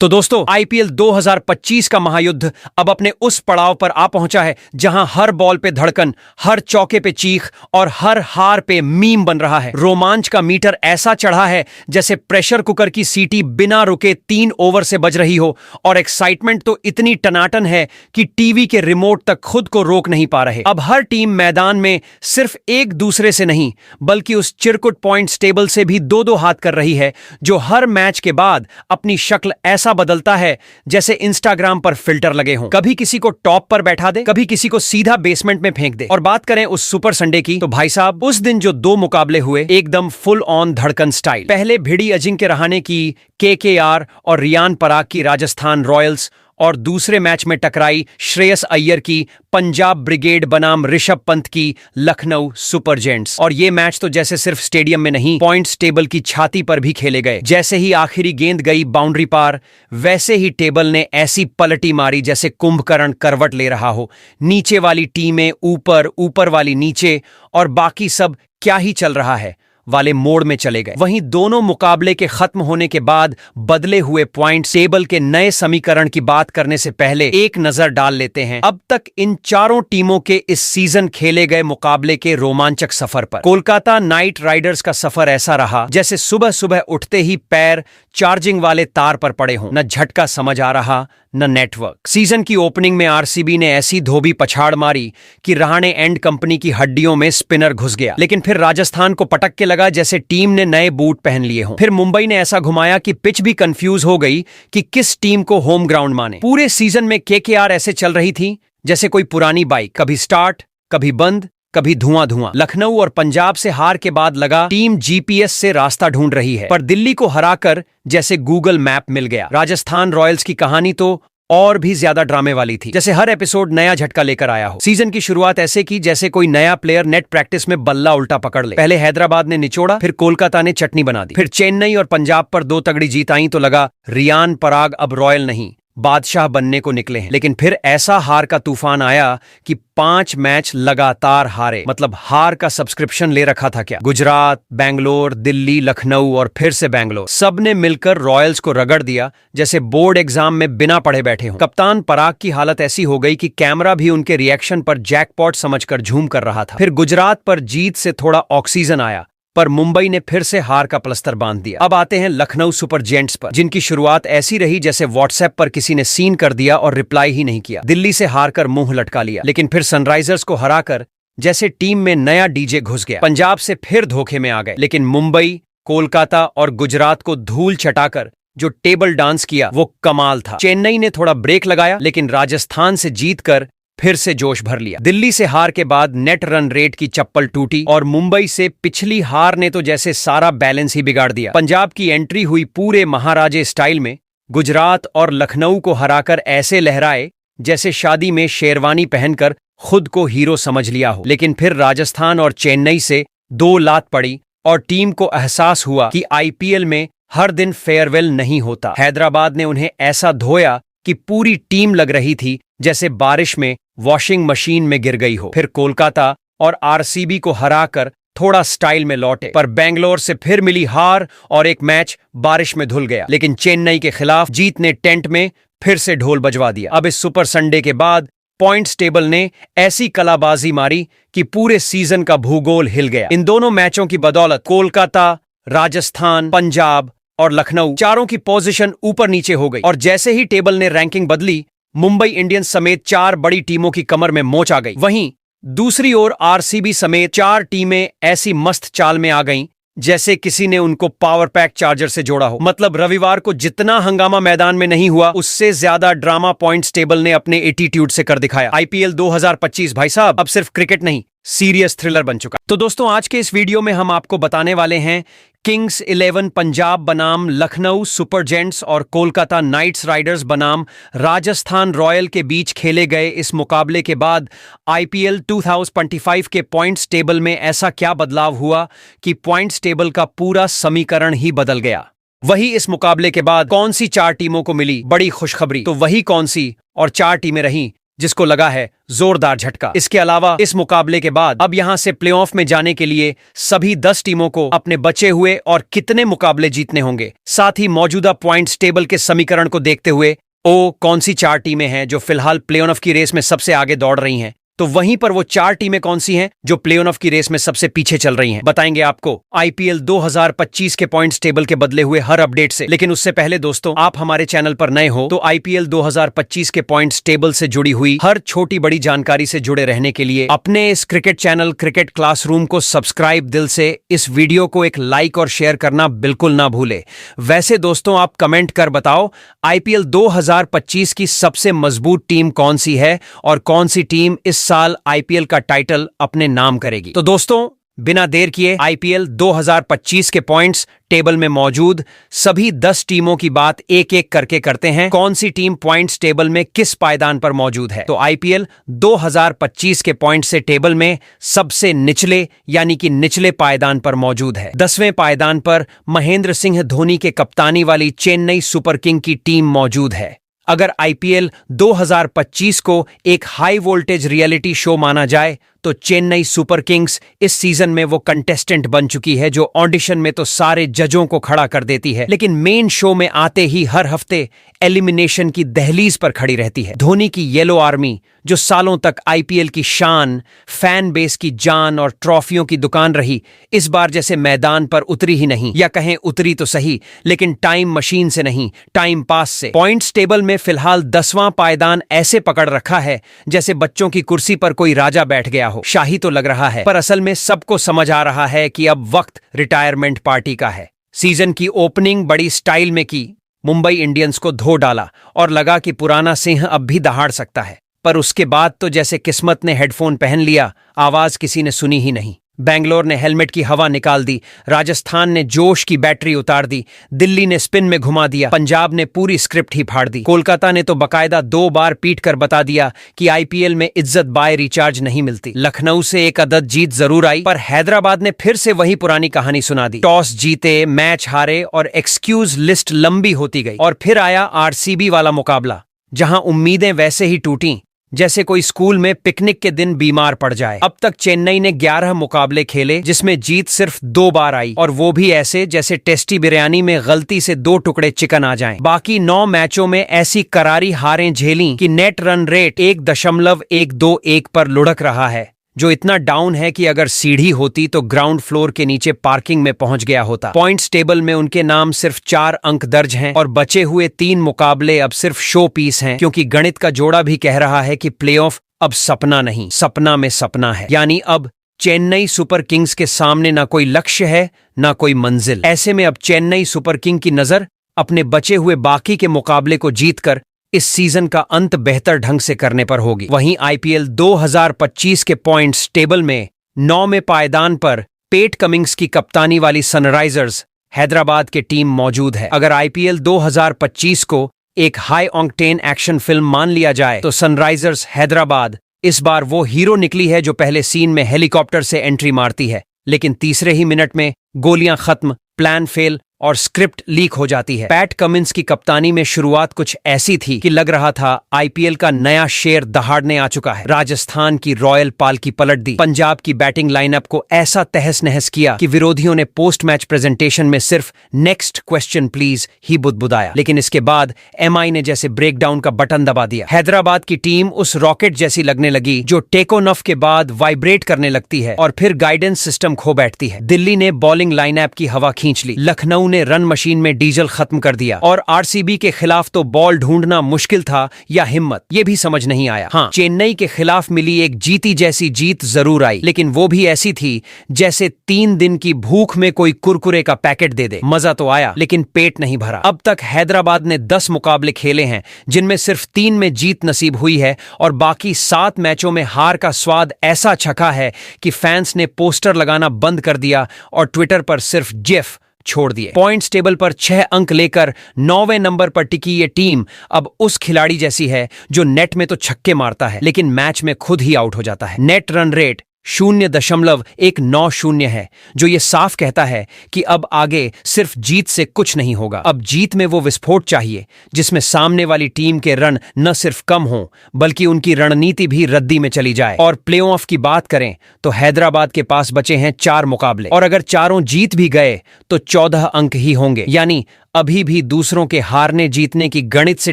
तो दोस्तों आईपीएल 2025 का महायुद्ध अब अपने उस पड़ाव पर आ पहुंचा है जहां हर बॉल पे धड़कन, हर चौके पे चीख और हर हार पे मीम बन रहा है। रोमांच का मीटर ऐसा चढ़ा है जैसे प्रेशर कुकर की सीटी बिना रुके 3 ओवर से बज रही हो, और एक्साइटमेंट तो इतनी टनाटन है कि टीवी के रिमोट तक खुद को रोक नहीं पा रहे। अब हर टीम मैदान में सिर्फ एक दूसरे से नहीं बल्कि उस चिरकुट पॉइंट्स टेबल से भी दो दो हाथ कर रही है, जो हर मैच के बाद अपनी शक्ल ऐसा बदलता है जैसे इंस्टाग्राम पर फिल्टर लगे हों। कभी किसी को टॉप पर बैठा दे, कभी किसी को सीधा बेसमेंट में फेंक दे। और बात करें उस सुपर संडे की, तो भाई साहब उस दिन जो 2 मुकाबले हुए, एकदम फुल ऑन धड़कन स्टाइल। पहले भिड़ी अजिंक्य रहाणे की केकेआर और रियान पराग की राजस्थान रॉयल्स, और दूसरे मैच में टकराई श्रेयस अय्यर की पंजाब ब्रिगेड बनाम ऋषभ पंत की लखनऊ सुपर जेंट्स। और ये मैच तो जैसे सिर्फ स्टेडियम में नहीं, पॉइंट्स टेबल की छाती पर भी खेले गए। जैसे ही आखिरी गेंद गई बाउंड्री पार, वैसे ही टेबल ने ऐसी पलटी मारी जैसे कुंभकर्ण करवट ले रहा हो। नीचे वाली टीमें ऊपर, ऊपर वाली नीचे, और बाकी सब क्या ही चल रहा है वाले मोड़ में चले गए। वहीं दोनों मुकाबले के खत्म होने के बाद बदले हुए पॉइंट टेबल के नए समीकरण की बात करने से पहले एक नजर डाल लेते हैं अब तक इन चारों टीमों के इस सीजन खेले गए मुकाबले के रोमांचक सफर पर। कोलकाता नाइट राइडर्स का सफर ऐसा रहा जैसे सुबह सुबह उठते ही पैर चार्जिंग वाले तार पर पड़े हों। न झटका समझ आ रहा, न नेटवर्क। सीजन की ओपनिंग में आरसीबी ने ऐसी धोबी पछाड़ मारी कि रहाणे एंड कंपनी की हड्डियों में स्पिनर घुस गया। लेकिन फिर राजस्थान को पटक के लगा जैसे टीम ने नए बूट पहन लिए हों। फिर मुंबई ने ऐसा घुमाया कि पिच भी कंफ्यूज हो गई कि किस टीम को होम ग्राउंड माने। पूरे सीजन में केकेआर ऐसे चल रही थी जैसे कोई पुरानी बाइक, कभी स्टार्ट, कभी बंद, कभी धुआं धुआं। लखनऊ और पंजाब से हार के बाद लगा टीम जीपीएस से रास्ता ढूंढ रही है, पर दिल्ली को हराकर जैसे गूगल मैप मिल गया। राजस्थान रॉयल्स की कहानी तो और भी ज्यादा ड्रामे वाली थी, जैसे हर एपिसोड नया झटका लेकर आया हो। सीजन की शुरुआत ऐसे की जैसे कोई नया प्लेयर नेट प्रैक्टिस में बल्ला उल्टा पकड़ ले। पहले हैदराबाद ने निचोड़ा, फिर कोलकाता ने चटनी बना दी, फिर चेन्नई और पंजाब पर 2 तगड़ी जीत आई तो लगा रियान पराग अब रॉयल नहीं बादशाह बनने को निकले हैं। लेकिन फिर ऐसा हार का तूफान आया कि 5 मैच लगातार हारे। मतलब हार का सब्सक्रिप्शन ले रखा था क्या? गुजरात, बैंगलोर, दिल्ली, लखनऊ और फिर से बैंगलोर, सब ने मिलकर रॉयल्स को रगड़ दिया जैसे बोर्ड एग्जाम में बिना पढ़े बैठे हों। कप्तान पराग की हालत ऐसी हो गई कि कैमरा भी उनके रिएक्शन पर जैकपॉट समझकर झूम कर रहा था। फिर गुजरात पर जीत से थोड़ा ऑक्सीजन आया, पर मुंबई ने फिर से हार का प्लस्तर बांध दिया। अब आते हैं लखनऊ सुपर जेंट्स पर, जिनकी शुरुआत ऐसी रही जैसे व्हाट्सएप पर किसी ने सीन कर दिया और रिप्लाई ही नहीं किया। दिल्ली से हारकर मुंह लटका लिया, लेकिन फिर सनराइजर्स को हराकर जैसे टीम में नया डीजे घुस गया। पंजाब से फिर धोखे में आ गए, लेकिन मुंबई, कोलकाता और गुजरात को धूल चटाकर जो टेबल डांस किया वो कमाल था। चेन्नई ने थोड़ा ब्रेक लगाया, लेकिन राजस्थान से जीतकर फिर से जोश भर लिया। दिल्ली से हार के बाद नेट रन रेट की चप्पल टूटी, और मुंबई से पिछली हार ने तो जैसे सारा बैलेंस ही बिगाड़ दिया। पंजाब की एंट्री हुई पूरे महाराजे स्टाइल में। गुजरात और लखनऊ को हराकर ऐसे लहराए जैसे शादी में शेरवानी पहनकर खुद को हीरो समझ लिया हो। लेकिन फिर राजस्थान और चेन्नई से 2 लात पड़ी और टीम को एहसास हुआ कि आईपीएल में हर दिन फेयरवेल नहीं होता। हैदराबाद ने उन्हें ऐसा धोया कि पूरी टीम लग रही थी जैसे बारिश में वॉशिंग मशीन में गिर गई हो। फिर कोलकाता और आरसीबी को हराकर थोड़ा स्टाइल में लौटे, पर बेंगलोर से फिर मिली हार और एक मैच बारिश में धुल गया। लेकिन चेन्नई के खिलाफ जीत ने टेंट में फिर से ढोल बजवा दिया। अब इस सुपर संडे के बाद पॉइंट्स टेबल ने ऐसी कलाबाजी मारी कि पूरे सीजन का भूगोल हिल गया। इन दोनों मैचों की बदौलत कोलकाता, राजस्थान, पंजाब और लखनऊ चारों की पोजीशन ऊपर नीचे हो गई। और जैसे ही टेबल ने रैंकिंग बदली, मुंबई इंडियंस समेत 4 बड़ी टीमों की कमर में मोच आ गई। वहीं दूसरी ओर आरसीबी समेत 4 टीमें ऐसी मस्त चाल में आ गईं जैसे किसी ने उनको पावर पैक चार्जर से जोड़ा हो। मतलब रविवार को जितना हंगामा मैदान में नहीं हुआ, उससे ज्यादा ड्रामा पॉइंट्स टेबल ने अपने एटीट्यूड से कर दिखाया। आईपीएल 2025 भाई साहब अब सिर्फ क्रिकेट नहीं, सीरियस थ्रिलर बन चुका। तो दोस्तों आज के इस वीडियो में हम आपको बताने वाले हैं किंग्स 11 पंजाब बनाम लखनऊ सुपर जेंट्स और कोलकाता नाइट्स राइडर्स बनाम राजस्थान रॉयल के बीच खेले गए इस मुकाबले के बाद आईपीएल 2025 के पॉइंट्स टेबल में ऐसा क्या बदलाव हुआ कि पॉइंट्स टेबल का पूरा समीकरण ही बदल गया। वही इस मुकाबले के बाद कौन सी 4 टीमों को मिली बड़ी खुशखबरी, तो वही कौन सी और 4 टीमें रहीं जिसको लगा है जोरदार झटका। इसके अलावा इस मुकाबले के बाद अब यहां से प्लेऑफ में जाने के लिए सभी 10 टीमों को अपने बचे हुए और कितने मुकाबले जीतने होंगे, साथ ही मौजूदा पॉइंट्स टेबल के समीकरण को देखते हुए कौन सी 4 टीमें हैं जो फिलहाल प्लेऑफ की रेस में सबसे आगे दौड़ रही हैं, तो वहीं पर वो 4 टीमें कौन सी हैं जो प्लेऑफ की रेस में सबसे पीछे चल रही हैं, बताएंगे आपको आईपीएल 2025 के पॉइंट्स टेबल के बदले हुए हर अपडेट से। लेकिन उससे पहले दोस्तों, आप हमारे चैनल पर नए हो तो आईपीएल 2025 के पॉइंट्स टेबल से जुड़ी हुई हर छोटी बड़ी जानकारी से जुड़े रहने के लिए अपने इस क्रिकेट चैनल क्रिकेट क्लासरूम को सब्सक्राइब दिल से, इस वीडियो को एक लाइक और शेयर करना बिल्कुल ना भूले। वैसे दोस्तों, आप कमेंट कर बताओ आईपीएल 2025 की सबसे मजबूत टीम कौन सी है और कौन सी टीम इस साल आईपीएल का टाइटल अपने नाम करेगी। तो दोस्तों, बिना देर किए आईपीएल 2025 के पॉइंट्स टेबल में मौजूद सभी 10 टीमों की बात एक एक करके करते हैं। कौन सी टीम पॉइंट्स टेबल में किस पायदान पर मौजूद है। तो आईपीएल 2025 के पॉइंट से टेबल में सबसे निचले यानी कि निचले पायदान पर मौजूद है। 10वें पायदान पर महेंद्र सिंह धोनी के कप्तानी वाली चेन्नई सुपर किंग की टीम मौजूद है। अगर आईपीएल 2025 को एक हाई वोल्टेज रियलिटी शो माना जाए तो चेन्नई सुपर किंग्स इस सीजन में वो कंटेस्टेंट बन चुकी है जो ऑडिशन में तो सारे जजों को खड़ा कर देती है, लेकिन मेन शो में आते ही हर हफ्ते एलिमिनेशन की दहलीज पर खड़ी रहती है। धोनी की येलो आर्मी, जो सालों तक आईपीएल की शान, फैन बेस की जान और ट्रॉफियों की दुकान रही, इस बार जैसे मैदान पर उतरी ही नहीं, या कहें उतरी तो सही लेकिन टाइम मशीन से नहीं, टाइम पास से। पॉइंट्स टेबल में फिलहाल 10वां पायदान ऐसे पकड़ रखा है जैसे बच्चों की कुर्सी पर कोई राजा बैठ गया हो। शाही तो लग रहा है, पर असल में सबको समझ आ रहा है कि अब वक्त रिटायरमेंट पार्टी का है। सीजन की ओपनिंग बड़ी स्टाइल में की, मुंबई इंडियंस को धो डाला और लगा कि पुराना सिंह अब भी दहाड़ सकता है, पर उसके बाद तो जैसे किस्मत ने हेडफोन पहन लिया, आवाज किसी ने सुनी ही नहीं। बेंगलोर ने हेलमेट की हवा निकाल दी, राजस्थान ने जोश की बैटरी उतार दी, दिल्ली ने स्पिन में घुमा दिया, पंजाब ने पूरी स्क्रिप्ट ही फाड़ दी, कोलकाता ने तो बकायदा 2 बार पीट कर बता दिया कि आईपीएल में इज्जत बाय रिचार्ज नहीं मिलती। लखनऊ से एक अदद जीत जरूर आई, पर हैदराबाद ने फिर से वही पुरानी कहानी सुना दी। टॉस जीते, मैच हारे और एक्सक्यूज लिस्ट लंबी होती गई। और फिर आया आरसीबी वाला मुकाबला, जहां उम्मीदें वैसे ही टूटी जैसे कोई स्कूल में पिकनिक के दिन बीमार पड़ जाए। अब तक चेन्नई ने 11 मुकाबले खेले जिसमें जीत सिर्फ 2 बार आई, और वो भी ऐसे जैसे टेस्टी बिरयानी में गलती से 2 टुकड़े चिकन आ जाएं। बाकी 9 मैचों में ऐसी करारी हारें झेली कि नेट रन रेट 1.121 पर लुढ़क रहा है, जो इतना डाउन है कि अगर सीढ़ी होती तो ग्राउंड फ्लोर के नीचे पार्किंग में पहुंच गया होता। पॉइंट्स टेबल में उनके नाम सिर्फ 4 अंक दर्ज हैं और बचे हुए 3 मुकाबले अब सिर्फ शो पीस हैं, क्योंकि गणित का जोड़ा भी कह रहा है कि प्लेऑफ अब सपना नहीं, सपना में सपना है। यानी अब चेन्नई सुपर किंग्स के सामने ना कोई लक्ष्य है ना कोई मंजिल। ऐसे में अब चेन्नई सुपर किंग की नजर अपने बचे हुए बाकी के मुकाबले को जीतकर इस सीजन का अंत बेहतर ढंग से करने पर होगी। वहीं आईपीएल 2025 के पॉइंट्स टेबल में 9वें पायदान पर पेट कमिंग्स की कप्तानी वाली सनराइजर्स हैदराबाद की टीम मौजूद है। अगर आईपीएल 2025 को एक हाई ऑक्टेन एक्शन फिल्म मान लिया जाए तो सनराइजर्स हैदराबाद इस बार वो हीरो निकली है जो पहले सीन में हेलीकॉप्टर से एंट्री मारती है, लेकिन तीसरे ही मिनट में गोलियां खत्म, प्लान फेल और स्क्रिप्ट लीक हो जाती है। पैट कमिंस की कप्तानी में शुरुआत कुछ ऐसी थी कि लग रहा था आईपीएल का नया शेर दहाड़ने आ चुका है। राजस्थान की रॉयल पालकी पलट दी, पंजाब की बैटिंग लाइनअप को ऐसा तहस नहस किया कि विरोधियों ने पोस्ट मैच प्रेजेंटेशन में सिर्फ नेक्स्ट क्वेश्चन प्लीज ही बुदबुदाया। लेकिन इसके बाद एमआई ने जैसे ब्रेकडाउन का बटन दबा दिया। हैदराबाद की टीम उस रॉकेट जैसी लगने लगी जो टेक ऑन ऑफ के बाद वाइब्रेट करने लगती है और फिर गाइडेंस सिस्टम खो बैठती है। दिल्ली ने बॉलिंग लाइनअप की हवा खींच ली, लखनऊ ने रन मशीन में डीजल खत्म कर दिया, और आरसीबी के खिलाफ तो बॉल ढूंढना मुश्किल था या हिम्मत, ये भी समझ नहीं आया। हाँ, चेन्नई के खिलाफ मिली एक जीती जैसी जीत जरूर आई, लेकिन वो भी ऐसी थी जैसे 3 दिन की भूख में कोई कुरकुरे का पैकेट दे दे। मजा तो आया लेकिन पेट नहीं भरा। अब तक हैदराबाद ने 10 मुकाबले खेले हैं जिनमें सिर्फ 3 में जीत नसीब हुई है, और बाकी 7 मैचों में हार का स्वाद ऐसा चखा है कि फैंस ने पोस्टर लगाना बंद कर दिया और ट्विटर पर सिर्फ जिफ छोड़ दिए। पॉइंट्स टेबल पर 6 अंक लेकर 9वें नंबर पर टिकी ये टीम अब उस खिलाड़ी जैसी है जो नेट में तो छक्के मारता है लेकिन मैच में खुद ही आउट हो जाता है। नेट रन रेट 0.190 है, जो ये साफ कहता है कि अब आगे सिर्फ जीत से कुछ नहीं होगा। अब जीत में वो विस्फोट चाहिए जिसमें सामने वाली टीम के रन न सिर्फ कम हों बल्कि उनकी रणनीति भी रद्दी में चली जाए। और प्लेऑफ की बात करें तो हैदराबाद के पास बचे हैं 4 मुकाबले और अगर चारों जीत भी गए तो 14 अंक ही होंगे, यानी अभी भी दूसरों के हारने जीतने की गणित से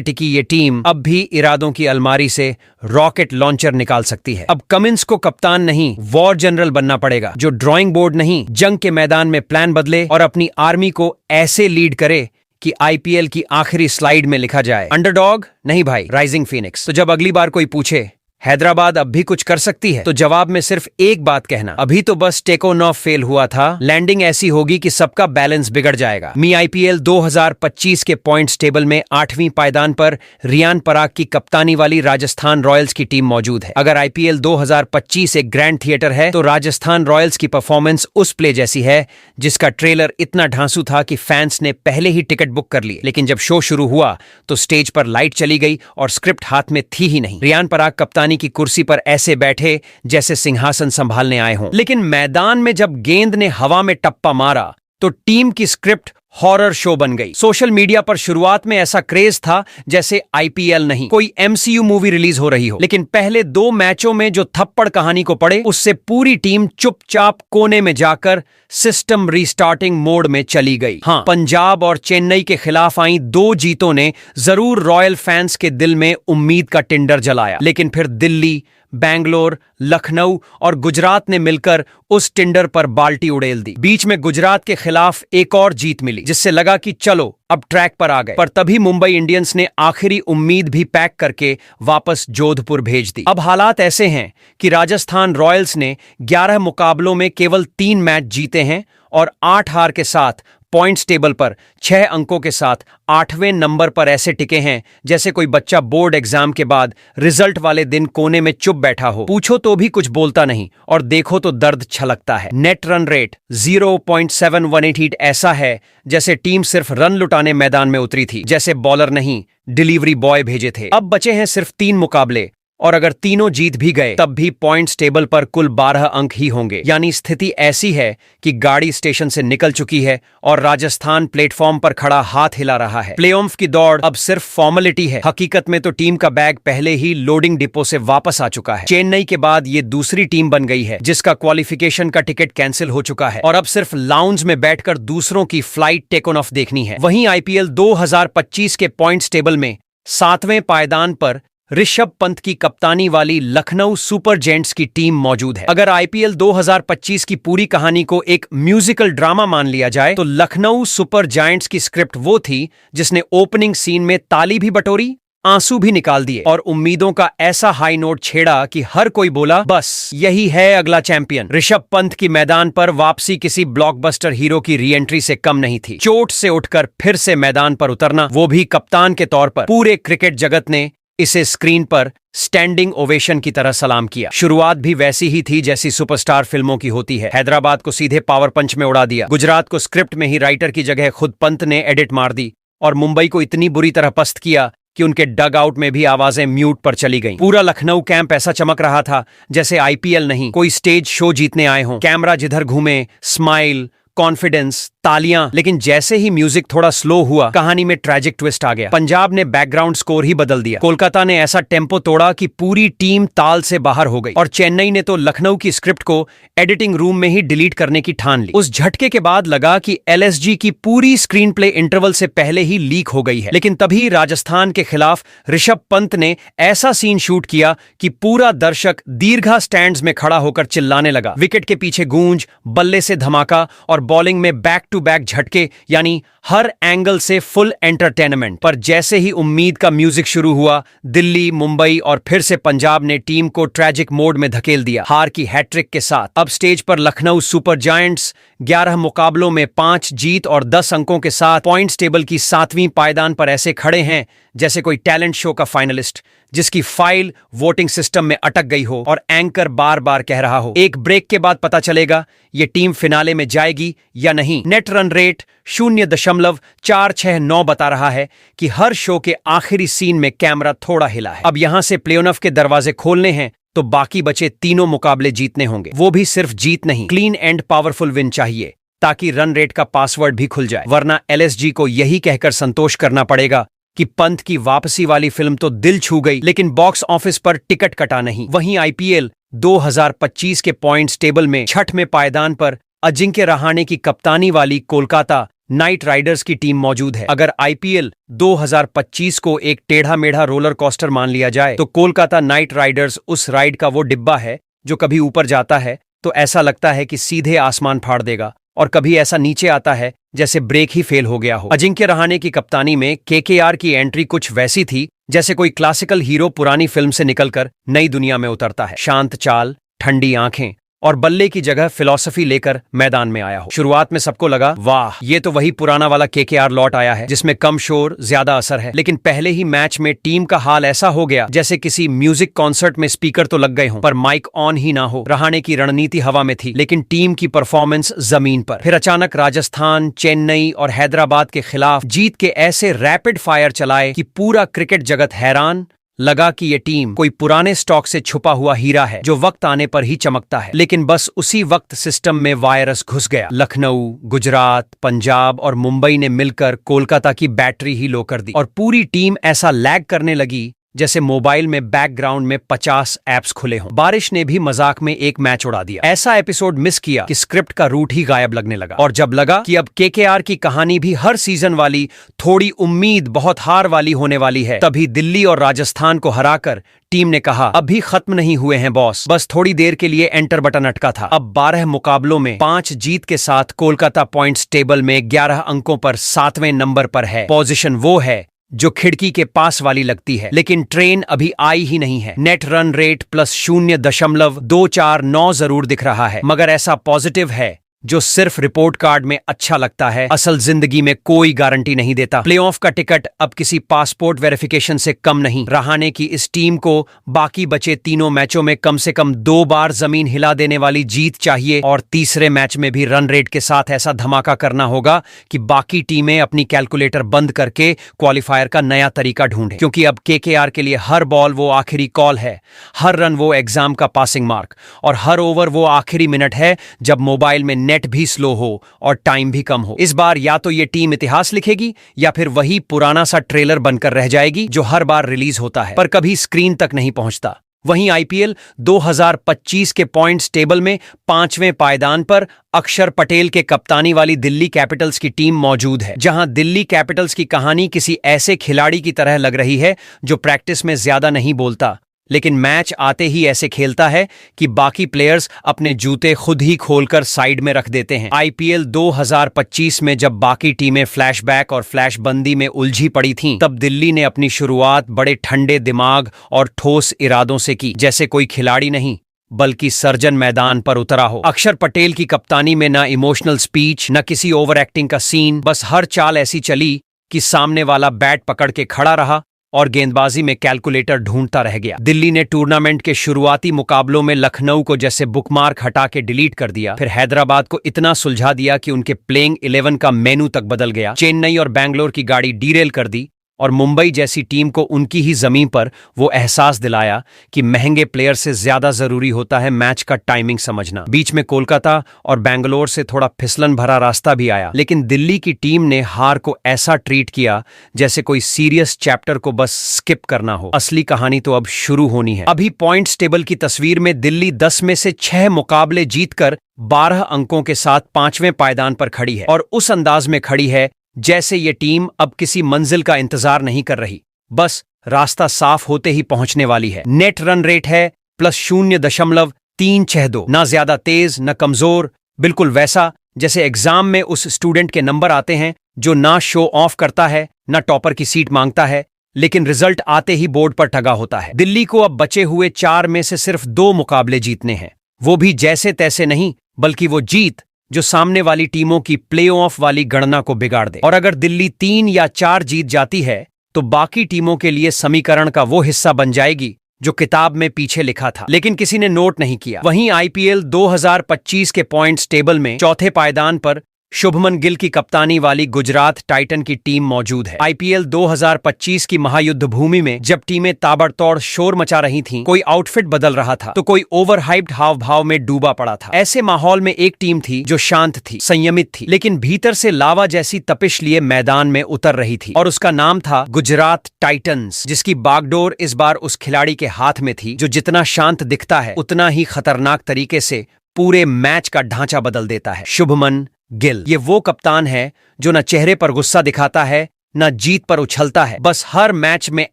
टिकी ये टीम अब भी इरादों की अलमारी से रॉकेट लॉन्चर निकाल सकती है। अब कमिंस को कप्तान नहीं, वॉर जनरल बनना पड़ेगा, जो ड्राइंग बोर्ड नहीं, जंग के मैदान में प्लान बदले और अपनी आर्मी को ऐसे लीड करे कि आईपीएल की आखिरी स्लाइड में लिखा जाए अंडरडॉग नहीं भाई, राइजिंग फीनिक्स। तो जब अगली बार कोई पूछे हैदराबाद अब भी कुछ कर सकती है, तो जवाब में सिर्फ एक बात कहना, अभी तो बस टेकोनॉफ फेल हुआ था, लैंडिंग ऐसी होगी कि सबका बैलेंस बिगड़ जाएगा। आईपीएल 2025 के पॉइंट्स टेबल में 8वीं पायदान पर रियान पराग की कप्तानी वाली राजस्थान रॉयल्स की टीम मौजूद है। अगर आईपीएल 2025 एक ग्रैंड थिएटर है तो राजस्थान रॉयल्स की परफॉर्मेंस उस प्ले जैसी है जिसका ट्रेलर इतना ढांसू था कि फैंस ने पहले ही टिकट बुक कर लिए, लेकिन जब शो शुरू हुआ तो स्टेज पर लाइट चली गई और स्क्रिप्ट हाथ में थी ही नहीं। रियान पराग कप्तानी की कुर्सी पर ऐसे बैठे जैसे सिंहासन संभालने आए हों, लेकिन मैदान में जब गेंद ने हवा में टप्पा मारा तो टीम की स्क्रिप्ट हॉरर शो बन गई। सोशल मीडिया पर शुरुआत में ऐसा क्रेज था जैसे आईपीएल नहीं, कोई एमसीयू मूवी रिलीज हो रही हो, लेकिन पहले 2 मैचों में जो थप्पड़ कहानी को पड़े उससे पूरी टीम चुपचाप कोने में जाकर सिस्टम रीस्टार्टिंग मोड में चली गई। हाँ, पंजाब और चेन्नई के खिलाफ आई 2 जीतों ने जरूर रॉयल फैंस के दिल में उम्मीद का टिंडर जलाया, लेकिन फिर दिल्ली, बैंगलोर, लखनऊ और गुजरात ने मिलकर उस टिंडर पर बाल्टी उड़ेल दी। बीच में गुजरात के खिलाफ एक और जीत मिली जिससे लगा कि चलो अब ट्रैक पर आ गए, पर तभी मुंबई इंडियंस ने आखिरी उम्मीद भी पैक करके वापस जोधपुर भेज दी। अब हालात ऐसे हैं कि राजस्थान रॉयल्स ने 11 मुकाबलों में केवल 3 मैच जीते हैं और 8 हार के साथ पॉइंट्स टेबल पर 6 अंकों के साथ 8वें नंबर पर ऐसे टिके हैं जैसे कोई बच्चा बोर्ड एग्जाम के बाद रिजल्ट वाले दिन कोने में चुप बैठा हो, पूछो तो भी कुछ बोलता नहीं और देखो तो दर्द छलकता है। नेट रन रेट 0.718 ऐसा है जैसे टीम सिर्फ रन लुटाने मैदान में उतरी थी, जैसे बॉलर नहीं डिलीवरी बॉय भेजे थे। अब बचे हैं सिर्फ 3 मुकाबले और अगर तीनों जीत भी गए तब भी पॉइंट्स टेबल पर कुल 12 अंक ही होंगे, यानी स्थिति ऐसी है कि गाड़ी स्टेशन से निकल चुकी है और राजस्थान प्लेटफॉर्म पर खड़ा हाथ हिला रहा है। प्लेऑफ की दौड़ अब सिर्फ फॉर्मेलिटी है, हकीकत में तो टीम का बैग पहले ही लोडिंग डिपो से वापस आ चुका है। चेन्नई के बाद ये दूसरी टीम बन गई है जिसका क्वालिफिकेशन का टिकट कैंसिल हो चुका है और अब सिर्फ लाउंज में बैठकर दूसरों की फ्लाइट टेक ऑफ देखनी है। वहीं आईपीएल 2025 के पॉइंट्स टेबल में 7वें पायदान पर ऋषभ पंत की कप्तानी वाली लखनऊ सुपर जेंट्स की टीम मौजूद है। अगर आईपीएल 2025 की पूरी कहानी को एक म्यूजिकल ड्रामा मान लिया जाए तो लखनऊ सुपर जायंट्स की स्क्रिप्ट वो थी जिसने ओपनिंग सीन में ताली भी बटोरी, आंसू भी निकाल दिए और उम्मीदों का ऐसा हाई नोट छेड़ा कि हर कोई बोला बस यही है अगला चैंपियन। ऋषभ पंत की मैदान पर वापसी किसी ब्लॉकबस्टर हीरो की रीएंट्री से कम नहीं थी। चोट से उठकर फिर से मैदान पर उतरना, वो भी कप्तान के तौर पर, पूरे क्रिकेट जगत ने इसे स्क्रीन पर स्टैंडिंग ओवेशन की तरह सलाम किया। शुरुआत भी वैसी ही थी जैसी सुपरस्टार फिल्मों की होती है। हैदराबाद को सीधे पावर पंच में उड़ा दिया, गुजरात को स्क्रिप्ट में ही राइटर की जगह खुद पंत ने एडिट मार दी और मुंबई को इतनी बुरी तरह पस्त किया कि उनके डग आउट में भी आवाजें म्यूट पर चली गईं। पूरा लखनऊ कैंप ऐसा चमक रहा था जैसे आईपीएल नहीं, कोई स्टेज शो जीतने आए हों। कैमरा जिधर घूमे, स्माइल, कॉन्फिडेंस, तालियां, लेकिन जैसे ही म्यूजिक थोड़ा स्लो हुआ कहानी में ट्रैजिक ट्विस्ट आ गया। पंजाब ने बैकग्राउंड स्कोर ही बदल दिया, कोलकाता ने ऐसा टेम्पो तोड़ा कि पूरी टीम ताल से बाहर हो गई और चेन्नई ने तो लखनऊ की स्क्रिप्ट को एडिटिंग रूम में ही डिलीट करने की ठान ली। उस झटके के बाद लगा कि एलएसजी की पूरी स्क्रीन प्ले इंटरवल से पहले ही लीक हो गई है, लेकिन तभी राजस्थान के खिलाफ ऋषभ पंत ने ऐसा सीन शूट किया कि पूरा दर्शक दीर्घा स्टैंड्स में खड़ा होकर चिल्लाने लगा। विकेट के पीछे गूंज, बल्ले से धमाका और बॉलिंग में बैक टू बैक झटके, यानी हर एंगल से फुल एंटरटेनमेंट। पर जैसे ही उम्मीद का म्यूजिक शुरू हुआ, दिल्ली, मुंबई और फिर से पंजाब ने टीम को ट्रैजिक मोड में धकेल दिया, हार की हैट्रिक के साथ। अब स्टेज पर लखनऊ सुपर जायंट्स 11 मुकाबलों में 5 जीत और 10 अंकों के साथ पॉइंट्स टेबल की 7वीं पायदान पर ऐसे खड़े हैं जैसे कोई टैलेंट शो का फाइनलिस्ट जिसकी फाइल वोटिंग सिस्टम में अटक गई हो और एंकर बार बार कह रहा हो एक ब्रेक के बाद पता चलेगा ये टीम फिनाले में जाएगी या नहीं। नेट रन रेट 0.469 बता रहा है कि हर शो के आखिरी सीन में कैमरा थोड़ा हिला है। अब यहां से प्लेऑफ के दरवाजे खोलने हैं तो बाकी बचे तीनों मुकाबले जीतने होंगे। वो भी सिर्फ जीत नहीं, क्लीन एंड पावरफुल विन चाहिए, ताकि रन रेट का पासवर्ड भी खुल जाए। वरना एलएसजी को यही कहकर संतोष करना पड़ेगा कि पंत की वापसी वाली फिल्म तो दिल छू गई, लेकिन बॉक्स ऑफिस पर टिकट कटा नहीं। वहीं आईपीएल 2025 के पॉइंट्स टेबल में छठ में पायदान पर अजिंक्य रहाणे की कप्तानी वाली कोलकाता नाइट राइडर्स की टीम मौजूद है। अगर आईपीएल 2025 को एक टेढ़ा मेढ़ा रोलर कोस्टर मान लिया जाए, तो कोलकाता नाइट राइडर्स उस राइड का वो डिब्बा है जो कभी ऊपर जाता है तो ऐसा लगता है कि सीधे आसमान फाड़ देगा, और कभी ऐसा नीचे आता है जैसे ब्रेक ही फेल हो गया हो। अजिंक्य रहाणे की कप्तानी में केकेआर की एंट्री कुछ वैसी थी जैसे कोई क्लासिकल हीरो पुरानी फिल्म से निकलकर नई दुनिया में उतरता है। शांत चाल, ठंडी आंखें और बल्ले की जगह फिलॉसफी लेकर मैदान में आया हो। शुरुआत में सबको लगा, वाह, ये तो वही पुराना वाला केकेआर लौट आया है जिसमें कम शोर ज्यादा असर है। लेकिन पहले ही मैच में टीम का हाल ऐसा हो गया जैसे किसी म्यूजिक कॉन्सर्ट में स्पीकर तो लग गए हों पर माइक ऑन ही ना हो। रहाणे की रणनीति हवा में थी, लेकिन टीम की परफॉर्मेंस जमीन पर। फिर अचानक राजस्थान, चेन्नई और हैदराबाद के खिलाफ जीत के ऐसे रैपिड फायर चलाए कि पूरा क्रिकेट जगत हैरान। लगा कि ये टीम कोई पुराने स्टॉक से छुपा हुआ हीरा है जो वक्त आने पर ही चमकता है। लेकिन बस उसी वक्त सिस्टम में वायरस घुस गया। लखनऊ, गुजरात, पंजाब और मुंबई ने मिलकर कोलकाता की बैटरी ही लो कर दी, और पूरी टीम ऐसा लैग करने लगी जैसे मोबाइल में बैकग्राउंड में 50 ऐप्स खुले हों। बारिश ने भी मजाक में एक मैच उड़ा दिया। ऐसा एपिसोड मिस किया कि स्क्रिप्ट का रूट ही गायब लगने लगा। और जब लगा कि अब केकेआर की कहानी भी हर सीजन वाली थोड़ी उम्मीद बहुत हार वाली होने वाली है, तभी दिल्ली और राजस्थान को हराकर टीम ने कहा, अभी खत्म नहीं हुए हैं बॉस, बस थोड़ी देर के लिए एंटर बटन अटका था। अब 12 मुकाबलों में 5 जीत के साथ कोलकाता पॉइंट्स टेबल में 11 अंकों पर 7वें नंबर पर है। पोजीशन वो है जो खिड़की के पास वाली लगती है, लेकिन ट्रेन अभी आई ही नहीं है। नेट रन रेट +0.249 जरूर दिख रहा है, मगर ऐसा पॉजिटिव है जो सिर्फ रिपोर्ट कार्ड में अच्छा लगता है, असल जिंदगी में कोई गारंटी नहीं देता। प्लेऑफ का टिकट अब किसी पासपोर्ट वेरिफिकेशन से कम नहीं। रहाणे की इस टीम को बाकी बचे तीनों मैचों में कम से कम 2 बार जमीन हिला देने वाली जीत चाहिए, और तीसरे मैच में भी रन रेट के साथ ऐसा धमाका करना होगा कि बाकी टीमें अपनी कैलकुलेटर बंद करके क्वालिफायर का नया तरीका ढूंढें। क्योंकि अब केकेआर के लिए हर बॉल वो आखिरी कॉल है, हर रन वो एग्जाम का पासिंग मार्क, और हर ओवर वो आखिरी मिनट है जब मोबाइल में नेट भी स्लो हो और टाइम भी कम हो। इस बार या तो ये टीम इतिहास लिखेगी या फिर वही पुराना सा ट्रेलर बनकर रह जाएगी जो हर बार रिलीज होता है पर कभी स्क्रीन तक नहीं पहुंचता। वहीं आईपीएल 2025 के पॉइंट्स टेबल में 5वें पायदान पर अक्षर पटेल के कप्तानी वाली दिल्ली कैपिटल्स की टीम मौजूद है, जहां दिल्ली कैपिटल्स की कहानी किसी ऐसे खिलाड़ी की तरह लग रही है जो प्रैक्टिस में ज्यादा नहीं बोलता, लेकिन मैच आते ही ऐसे खेलता है कि बाकी प्लेयर्स अपने जूते खुद ही खोलकर साइड में रख देते हैं। आईपीएल 2025 में जब बाकी टीमें फ्लैशबैक और फ्लैशबंदी में उलझी पड़ी थीं, तब दिल्ली ने अपनी शुरुआत बड़े ठंडे दिमाग और ठोस इरादों से की, जैसे कोई खिलाड़ी नहीं बल्कि सर्जन मैदान पर उतरा हो। अक्षर पटेल की कप्तानी में न इमोशनल स्पीच, न किसी ओवर एक्टिंग का सीन, बस हर चाल ऐसी चली कि सामने वाला बैट पकड़ के खड़ा रहा और गेंदबाजी में कैलकुलेटर ढूंढता रह गया। दिल्ली ने टूर्नामेंट के शुरुआती मुकाबलों में लखनऊ को जैसे बुकमार्क हटा के डिलीट कर दिया, फिर हैदराबाद को इतना सुलझा दिया कि उनके प्लेइंग 11 का मेनू तक बदल गया। चेन्नई और बैंगलोर की गाड़ी डीरेल कर दी, और मुंबई जैसी टीम को उनकी ही जमीन पर वो एहसास दिलाया कि महंगे प्लेयर से ज्यादा जरूरी होता है मैच का टाइमिंग समझना। बीच में कोलकाता और बैंगलोर से थोड़ा फिसलन भरा रास्ता भी आया, लेकिन दिल्ली की टीम ने हार को ऐसा ट्रीट किया जैसे कोई सीरियस चैप्टर को बस स्किप करना हो। असली कहानी तो अब शुरू होनी है। अभी पॉइंट्स टेबल की तस्वीर में दिल्ली 10 में से 6 मुकाबले जीतकर 12 अंकों के साथ 5वें पायदान पर खड़ी है, और उस अंदाज में खड़ी है जैसे ये टीम अब किसी मंजिल का इंतजार नहीं कर रही, बस रास्ता साफ होते ही पहुंचने वाली है। नेट रन रेट है +0.362, ना ज्यादा तेज न कमजोर, बिल्कुल वैसा जैसे एग्जाम में उस स्टूडेंट के नंबर आते हैं जो ना शो ऑफ करता है ना टॉपर की सीट मांगता है, लेकिन रिजल्ट आते ही बोर्ड पर टगा होता है। दिल्ली को अब बचे हुए 4 में से सिर्फ 2 मुकाबले जीतने हैं, वो भी जैसे तैसे नहीं, बल्कि वो जीत जो सामने वाली टीमों की प्लेऑफ वाली गणना को बिगाड़ दे। और अगर दिल्ली 3 या 4 जीत जाती है तो बाकी टीमों के लिए समीकरण का वो हिस्सा बन जाएगी जो किताब में पीछे लिखा था, लेकिन किसी ने नोट नहीं किया। वहीं आईपीएल 2025 के पॉइंट्स टेबल में चौथे पायदान पर शुभमन गिल की कप्तानी वाली गुजरात टाइटन की टीम मौजूद है। आईपीएल 2025 की महायुद्ध भूमि में जब टीमें ताबड़तोड़ शोर मचा रही थीं, कोई आउटफिट बदल रहा था तो कोई ओवरहाइप्ड हाव भाव में डूबा पड़ा था। ऐसे माहौल में एक टीम थी जो शांत थी, संयमित थी, लेकिन भीतर से लावा जैसी तपिश लिए मैदान में उतर रही थी, और उसका नाम था गुजरात टाइटंस, जिसकी बागडोर इस बार उस खिलाड़ी के हाथ में थी जो जितना शांत दिखता है उतना ही खतरनाक तरीके से पूरे मैच का ढांचा बदल देता है। शुभमन गिल ये वो कप्तान है जो न चेहरे पर गुस्सा दिखाता है, न जीत पर उछलता है, बस हर मैच में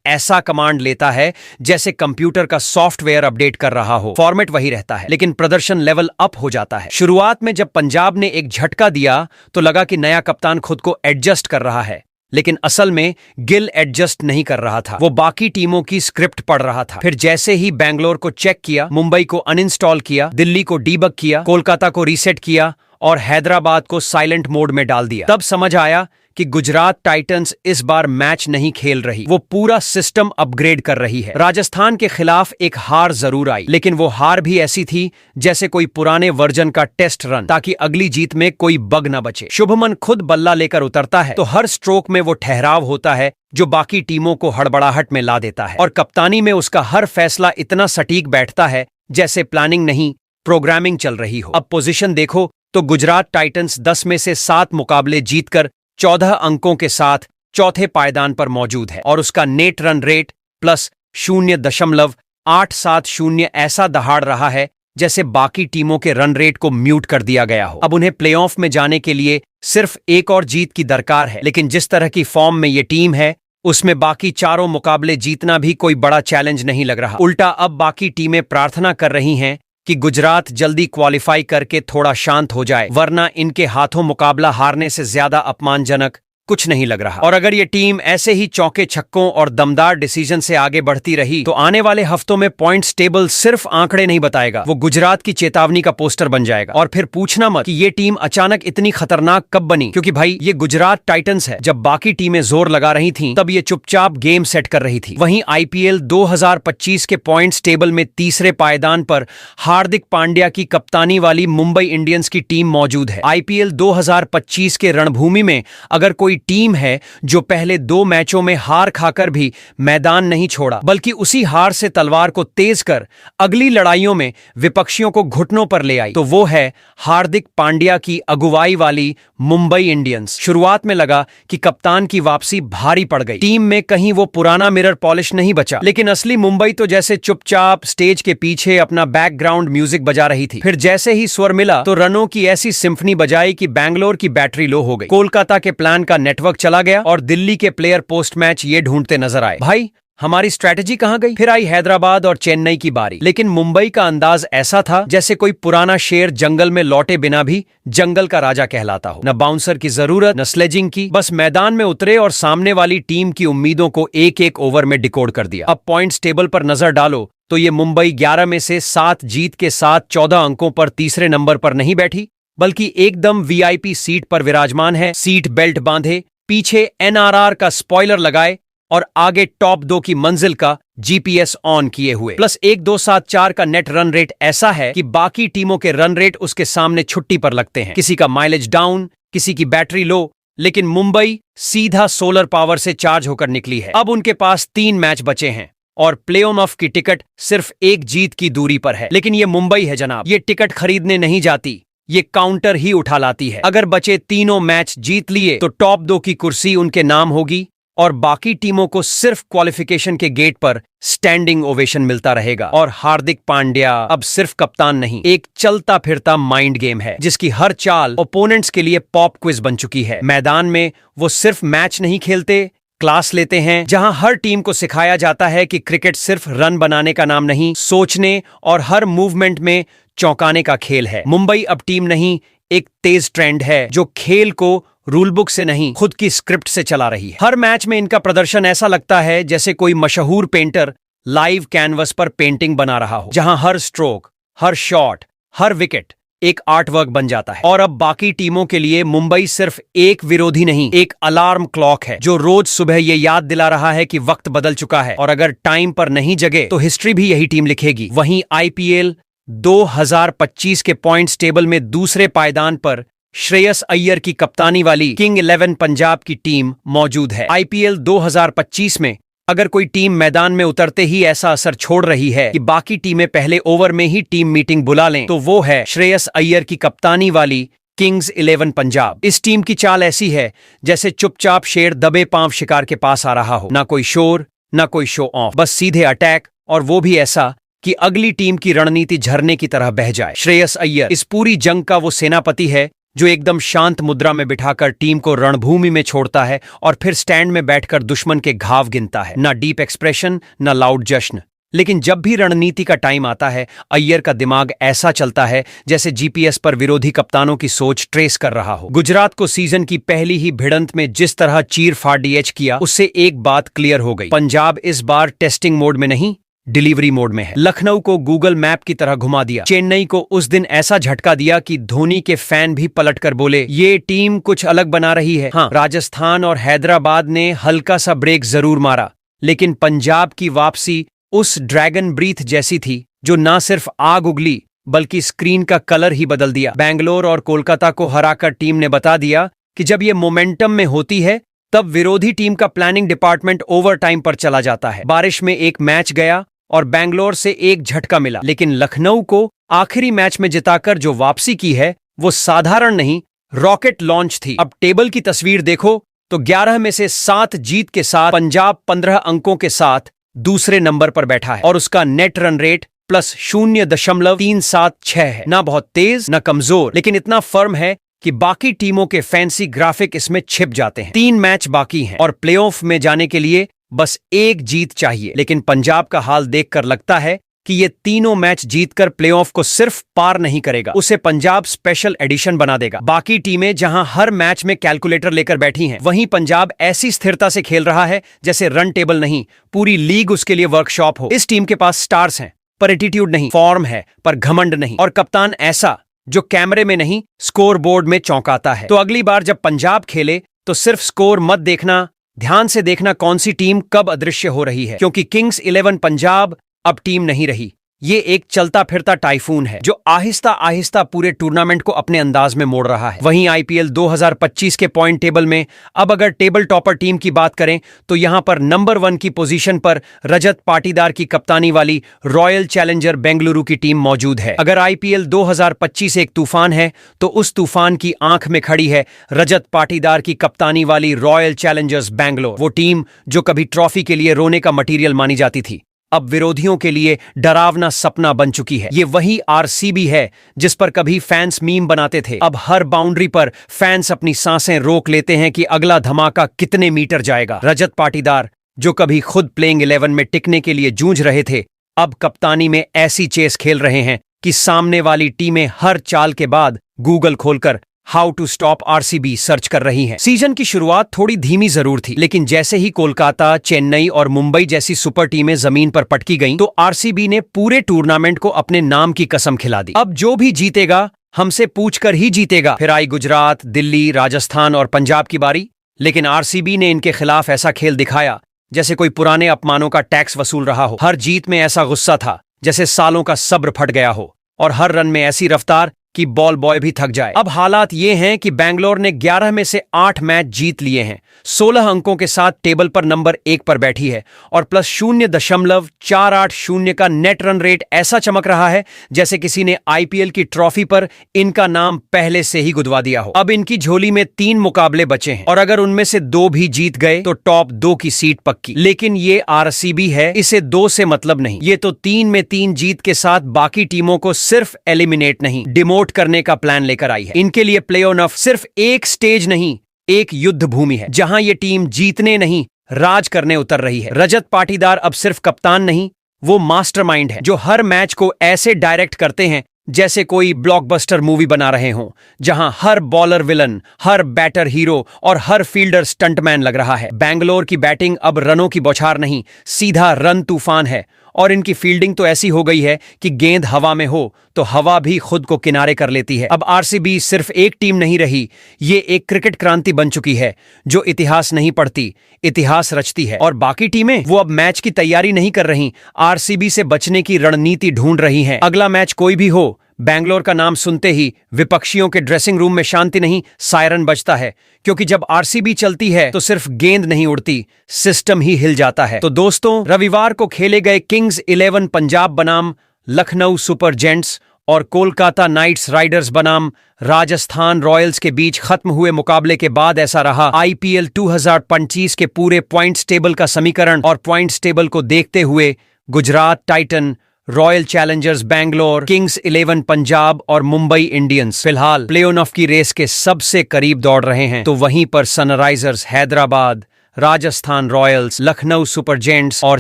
ऐसा कमांड लेता है जैसे कंप्यूटर का सॉफ्टवेयर अपडेट कर रहा हो। फॉर्मेट वही रहता है लेकिन प्रदर्शन लेवल अप हो जाता है। शुरुआत में जब पंजाब ने एक झटका दिया तो लगा कि नया कप्तान खुद को एडजस्ट कर रहा है, लेकिन असल में गिल एडजस्ट नहीं कर रहा था, वो बाकी टीमों की स्क्रिप्ट पढ़ रहा था। फिर जैसे ही बैंगलोर को चेक किया, मुंबई को अनइंस्टॉल किया, दिल्ली को डीबग किया, कोलकाता को रीसेट किया और हैदराबाद को साइलेंट मोड में डाल दिया, तब समझ आया कि गुजरात टाइटंस इस बार मैच नहीं खेल रही, वो पूरा सिस्टम अपग्रेड कर रही है। राजस्थान के खिलाफ एक हार जरूर आई, लेकिन वो हार भी ऐसी थी जैसे कोई पुराने वर्जन का टेस्ट रन, ताकि अगली जीत में कोई बग न बचे। शुभमन खुद बल्ला लेकर उतरता है तो हर स्ट्रोक में वो ठहराव होता है जो बाकी टीमों को हड़बड़ाहट में ला देता है, और कप्तानी में उसका हर फैसला इतना सटीक बैठता है जैसे प्लानिंग नहीं, प्रोग्रामिंग चल रही हो। अब पोजीशन देखो तो गुजरात टाइटंस 10 में से 7 मुकाबले जीतकर 14 अंकों के साथ चौथे पायदान पर मौजूद है, और उसका नेट रन रेट +0.870 ऐसा दहाड़ रहा है जैसे बाकी टीमों के रन रेट को म्यूट कर दिया गया हो। अब उन्हें प्लेऑफ में जाने के लिए सिर्फ एक और जीत की दरकार है, लेकिन जिस तरह की फॉर्म में ये टीम है उसमें बाकी चारों मुकाबले जीतना भी कोई बड़ा चैलेंज नहीं लग रहा। उल्टा अब बाकी टीमें प्रार्थना कर रही हैं कि गुजरात जल्दी क्वालिफाई करके थोड़ा शांत हो जाए, वरना इनके हाथों मुकाबला हारने से ज्यादा अपमानजनक कुछ नहीं लग रहा। और अगर ये टीम ऐसे ही चौके छक्कों और दमदार डिसीजन से आगे बढ़ती रही तो आने वाले हफ्तों में पॉइंट्स टेबल सिर्फ आंकड़े नहीं बताएगा, वो गुजरात की चेतावनी का पोस्टर बन जाएगा। और फिर पूछना मत कि ये टीम अचानक इतनी खतरनाक कब बनी, क्योंकि भाई ये गुजरात टाइटंस है। जब बाकी टीमें जोर लगा रही थीं, तब ये चुपचाप गेम सेट कर रही थी। वहीं आईपीएल 2025 के पॉइंट्स टेबल में तीसरे पायदान पर हार्दिक पांड्या की कप्तानी वाली मुंबई इंडियंस की टीम मौजूद है। आईपीएल 2025 के रणभूमि में अगर कोई टीम है जो पहले 2 मैचों में हार खाकर भी मैदान नहीं छोड़ा, बल्कि उसी हार से तलवार को तेज कर अगली लड़ाइयों में विपक्षियों को घुटनों पर ले आई, तो वो है हार्दिक पांड्या की अगुवाई वाली मुंबई इंडियंस। शुरुआत में लगा कि कप्तान की वापसी भारी पड़ गई, टीम में कहीं वो पुराना मिरर पॉलिश नहीं बचा, लेकिन असली मुंबई तो जैसे चुपचाप स्टेज के पीछे अपना बैकग्राउंड म्यूजिक बजा रही थी। फिर जैसे ही स्वर मिला तो रनों की ऐसी सिम्फनी बजाई कि बैंगलोर की बैटरी लो हो गई, कोलकाता के प्लान का नेटवर्क चला गया और दिल्ली के प्लेयर पोस्ट मैच ये ढूंढते नजर आए, भाई हमारी स्ट्रैटेजी कहां गई। फिर आई हैदराबाद और चेन्नई की बारी, लेकिन मुंबई का अंदाज ऐसा था जैसे कोई पुराना शेर जंगल में लौटे बिना भी जंगल का राजा कहलाता हो। न बाउंसर की जरूरत, न स्लेजिंग की, बस मैदान में उतरे और सामने वाली टीम की उम्मीदों को एक एक ओवर में डिकोड कर दिया। अब पॉइंट्स टेबल पर नजर डालो तो ये मुंबई 11 में से 7 जीत के साथ 14 अंकों पर तीसरे नंबर पर नहीं बैठी, बल्कि एकदम वीआईपी सीट पर विराजमान है। सीट बेल्ट बांधे, पीछे एनआरआर का स्पॉइलर लगाए और आगे टॉप 2 की मंजिल का जीपीएस ऑन किए हुए, +1.274 का नेट रन रेट ऐसा है कि बाकी टीमों के रन रेट उसके सामने छुट्टी पर लगते हैं। किसी का माइलेज डाउन, किसी की बैटरी लो, लेकिन मुंबई सीधा सोलर पावर से चार्ज होकर निकली है। अब उनके पास 3 मैच बचे हैं और प्ले ऑफ की टिकट सिर्फ एक जीत की दूरी पर है। लेकिन ये मुंबई है जनाब, ये टिकट खरीदने नहीं जाती, ये काउंटर ही उठा लाती है। अगर बचे तीनों मैच जीत लिए तो टॉप 2 की कुर्सी उनके नाम होगी और बाकी टीमों को सिर्फ क्वालिफिकेशन के गेट पर स्टैंडिंग ओवेशन मिलता रहेगा। और हार्दिक पांड्या अब सिर्फ कप्तान नहीं, एक चलता फिरता माइंड गेम है जिसकी हर चाल ओपोनेंट्स के लिए पॉप क्विज बन चुकी है। मैदान में वो सिर्फ मैच नहीं खेलते, क्लास लेते हैं, जहां हर टीम को सिखाया जाता है कि क्रिकेट सिर्फ रन बनाने का नाम नहीं, सोचने और हर मूवमेंट में चौंकाने का खेल है। मुंबई अब टीम नहीं, एक तेज ट्रेंड है जो खेल को रूल बुक से नहीं, खुद की स्क्रिप्ट से चला रही है। हर मैच में इनका प्रदर्शन ऐसा लगता है जैसे कोई मशहूर पेंटर लाइव कैनवस पर पेंटिंग बना रहा हो, जहां हर स्ट्रोक, हर शॉट, हर विकेट एक आर्ट वर्क बन जाता है। और अब बाकी टीमों के लिए मुंबई सिर्फ एक विरोधी नहीं, एक अलार्म क्लॉक है जो रोज सुबह ये याद दिला रहा है कि वक्त बदल चुका है, और अगर टाइम पर नहीं जगे तो हिस्ट्री भी यही टीम लिखेगी। वहीं आईपीएल 2025 के पॉइंट्स टेबल में दूसरे पायदान पर श्रेयस अय्यर की कप्तानी वाली किंग 11 पंजाब की टीम मौजूद है। आईपीएल 2025 में अगर कोई टीम मैदान में उतरते ही ऐसा असर छोड़ रही है कि बाकी टीमें पहले ओवर में ही टीम मीटिंग बुला लें, तो वो है श्रेयस अय्यर की कप्तानी वाली किंग्स 11 पंजाब। इस टीम की चाल ऐसी है जैसे चुपचाप शेर दबे पांव शिकार के पास आ रहा हो, ना कोई शोर ना कोई शो ऑफ, बस सीधे अटैक, और वो भी ऐसा कि अगली टीम की रणनीति झरने की तरह बह जाए। श्रेयस अय्यर इस पूरी जंग का वो सेनापति है जो एकदम शांत मुद्रा में बिठाकर टीम को रणभूमि में छोड़ता है और फिर स्टैंड में बैठकर दुश्मन के घाव गिनता है। ना डीप एक्सप्रेशन ना लाउड जश्न, लेकिन जब भी रणनीति का टाइम आता है, अय्यर का दिमाग ऐसा चलता है जैसे जीपीएस पर विरोधी कप्तानों की सोच ट्रेस कर रहा हो। गुजरात को सीजन की पहली ही भिड़ंत में जिस तरह चीर फाड़ डीएच किया, उससे एक बात क्लियर हो गई, पंजाब इस बार टेस्टिंग मोड में नहीं, डिलीवरी मोड में है। लखनऊ को गूगल मैप की तरह घुमा दिया, चेन्नई को उस दिन ऐसा झटका दिया कि धोनी के फैन भी पलटकर बोले ये टीम कुछ अलग बना रही है। हाँ, राजस्थान और हैदराबाद ने हल्का सा ब्रेक जरूर मारा, लेकिन पंजाब की वापसी उस ड्रैगन ब्रीथ जैसी थी जो ना सिर्फ आग उगली बल्कि स्क्रीन का कलर ही बदल दिया। बैंगलोर और कोलकाता को हराकर टीम ने बता दिया कि जब ये मोमेंटम में होती है तब विरोधी टीम का प्लानिंग डिपार्टमेंट ओवर टाइम पर चला जाता है। बारिश में एक मैच गया और बैंगलोर से एक झटका मिला, लेकिन लखनऊ को आखिरी मैच में जिताकर जो वापसी की है वो साधारण नहीं, रॉकेट लॉन्च थी। अब टेबल की तस्वीर देखो तो 11 में से 7 जीत के साथ पंजाब 15 अंकों के साथ दूसरे नंबर पर बैठा है और उसका नेट रन रेट +0.376 है। ना बहुत तेज ना कमजोर, लेकिन इतना फर्म है कि बाकी टीमों के फैंसी ग्राफिक इसमें छिप जाते हैं। 3 मैच बाकी हैं और प्लेऑफ में जाने के लिए बस एक जीत चाहिए, लेकिन पंजाब का हाल देखकर लगता है कि ये तीनों मैच जीतकर प्लेऑफ को सिर्फ पार नहीं करेगा, उसे पंजाब स्पेशल एडिशन बना देगा। बाकी टीमें जहां हर मैच में कैलकुलेटर लेकर बैठी हैं, वहीं पंजाब ऐसी स्थिरता से खेल रहा है जैसे रन टेबल नहीं, पूरी लीग उसके लिए वर्कशॉप हो। इस टीम के पास स्टार्स हैं पर एटीट्यूड नहीं, फॉर्म है पर घमंड नहीं, और कप्तान ऐसा जो कैमरे में नहीं स्कोर बोर्ड में चौंकाता है। तो अगली बार जब पंजाब खेले तो सिर्फ स्कोर मत देखना, ध्यान से देखना कौन सी टीम कब अदृश्य हो रही है, क्योंकि किंग्स 11 पंजाब अब टीम नहीं रही, ये एक चलता फिरता टाइफून है जो आहिस्ता आहिस्ता पूरे टूर्नामेंट को अपने अंदाज में मोड़ रहा है। वहीं आईपीएल 2025 के पॉइंट टेबल में अब अगर टेबल टॉपर टीम की बात करें तो यहां पर नंबर 1 की पोजीशन पर रजत पाटीदार की कप्तानी वाली रॉयल चैलेंजर बेंगलुरु की टीम मौजूद है। अगर आईपीएल 2025 एक तूफान है तो उस तूफान की आंख में खड़ी है रजत पाटीदार की कप्तानी वाली रॉयल चैलेंजर्स बैंगलोर। वो टीम जो कभी ट्रॉफी के लिए रोने का मटीरियल मानी जाती थी, अब विरोधियों के लिए डरावना सपना बन चुकी है। ये वही आरसीबी है जिस पर कभी फैंस मीम बनाते थे। अब हर बाउंड्री पर फैंस अपनी सांसें रोक लेते हैं कि अगला धमाका कितने मीटर जाएगा। रजत पाटीदार जो कभी खुद प्लेइंग 11 में टिकने के लिए जूझ रहे थे, अब कप्तानी में ऐसी चेस खेल रहे हैं कि सामने वाली टीमें हर चाल के बाद गूगल खोलकर how to stop RCB search कर रही हैं। सीजन की शुरुआत थोड़ी धीमी जरूर थी, लेकिन जैसे ही कोलकाता, चेन्नई और मुंबई जैसी सुपर टीमें जमीन पर पटकी गईं, तो आरसीबी ने पूरे टूर्नामेंट को अपने नाम की कसम खिला दी। अब जो भी जीतेगा हमसे पूछकर ही जीतेगा। फिर आई गुजरात, दिल्ली, राजस्थान और पंजाब की बारी, लेकिन आरसीबी ने इनके खिलाफ ऐसा खेल दिखाया जैसे कोई पुराने अपमानों का टैक्स वसूल रहा हो। हर जीत में ऐसा गुस्सा था जैसे सालों का सब्र फट गया हो, और हर रन में ऐसी रफ्तार कि बॉल बॉय भी थक जाए। अब हालात ये हैं कि बैंगलोर ने 11 में से 8 मैच जीत लिए हैं, 16 अंकों के साथ टेबल पर नंबर 1 पर बैठी है और +0.480 का नेट रन रेट ऐसा चमक रहा है जैसे किसी ने आईपीएल की ट्रॉफी पर इनका नाम पहले से ही गुदवा दिया हो। अब इनकी झोली में 3 मुकाबले बचे हैं और अगर उनमें से 2 भी जीत गए तो टॉप 2 की सीट पक्की। लेकिन ये आरसीबी है, इसे 2 से मतलब नहीं, ये तो 3 में 3 जीत के साथ बाकी टीमों को सिर्फ एलिमिनेट नहीं डिमोट करने का प्लान लेकर आई है। इनके लिए प्ले ऑफ सिर्फ एक स्टेज नहीं, एक युद्ध भूमि है जहां ये टीम जीतने नहीं राज करने उतर रही है। रजत पाटीदार अब सिर्फ कप्तान नहीं, वो मास्टरमाइंड है जो हर मैच को ऐसे डायरेक्ट करते हैं जैसे कोई ब्लॉकबस्टर मूवी बना रहे हों, जहां हर बॉलर विलन, हर बैटर हीरो और हर फील्डर स्टंटमैन लग रहा है। बैंगलोर की बैटिंग अब रनों की बौछार नहीं, सीधा रन तूफान है, और इनकी फील्डिंग तो ऐसी हो गई है कि गेंद हवा में हो तो हवा भी खुद को किनारे कर लेती है। अब आरसीबी सिर्फ एक टीम नहीं रही, ये एक क्रिकेट क्रांति बन चुकी है जो इतिहास नहीं पढ़ती, इतिहास रचती है। और बाकी टीमें वो अब मैच की तैयारी नहीं कर रही, आरसीबी से बचने की रणनीति ढूंढ रही हैं। अगला मैच कोई भी हो, बैंगलोर का नाम सुनते ही विपक्षियों के ड्रेसिंग रूम में शांति नहीं, सायरन बजता है, क्योंकि जब आरसीबी चलती है तो सिर्फ गेंद नहीं उड़ती, सिस्टम ही हिल जाता है। तो दोस्तों, रविवार को खेले गए किंग्स 11 पंजाब बनाम लखनऊ सुपर जेंट्स और कोलकाता नाइट्स राइडर्स बनाम राजस्थान रॉयल्स के बीच खत्म हुए मुकाबले के बाद ऐसा रहा। आईपीएल 2025 के पूरे पॉइंट्स टेबल का समीकरण और पॉइंट्स टेबल को देखते हुए Gujarat Titan, royal Challengers Bangalore, Kings 11 Punjab और मुंबई इंडियंस फिलहाल प्ले ऑफ की रेस के सबसे करीब दौड़ रहे हैं। तो वहीं पर Sunrisers Hyderabad, Rajasthan Royals, Lucknow super gents और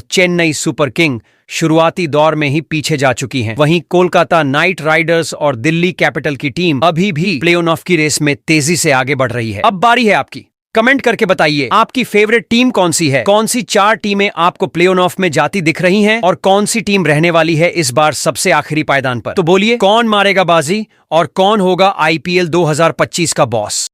चेन्नई सुपर किंग शुरुआती दौर में ही पीछे जा चुकी हैं। वहीं कोलकाता नाइट राइडर्स और दिल्ली कैपिटल की टीम अभी भी प्ले ऑफ की रेस में तेजी से आगे बढ़ रही है। अब बारी है आपकी, कमेंट करके बताइए आपकी फेवरेट टीम कौन सी है, कौन सी 4 टीमें आपको प्ले ऑफ में जाती दिख रही हैं और कौन सी टीम रहने वाली है इस बार सबसे आखिरी पायदान पर। तो बोलिए, कौन मारेगा बाजी और कौन होगा आईपीएल 2025 का बॉस।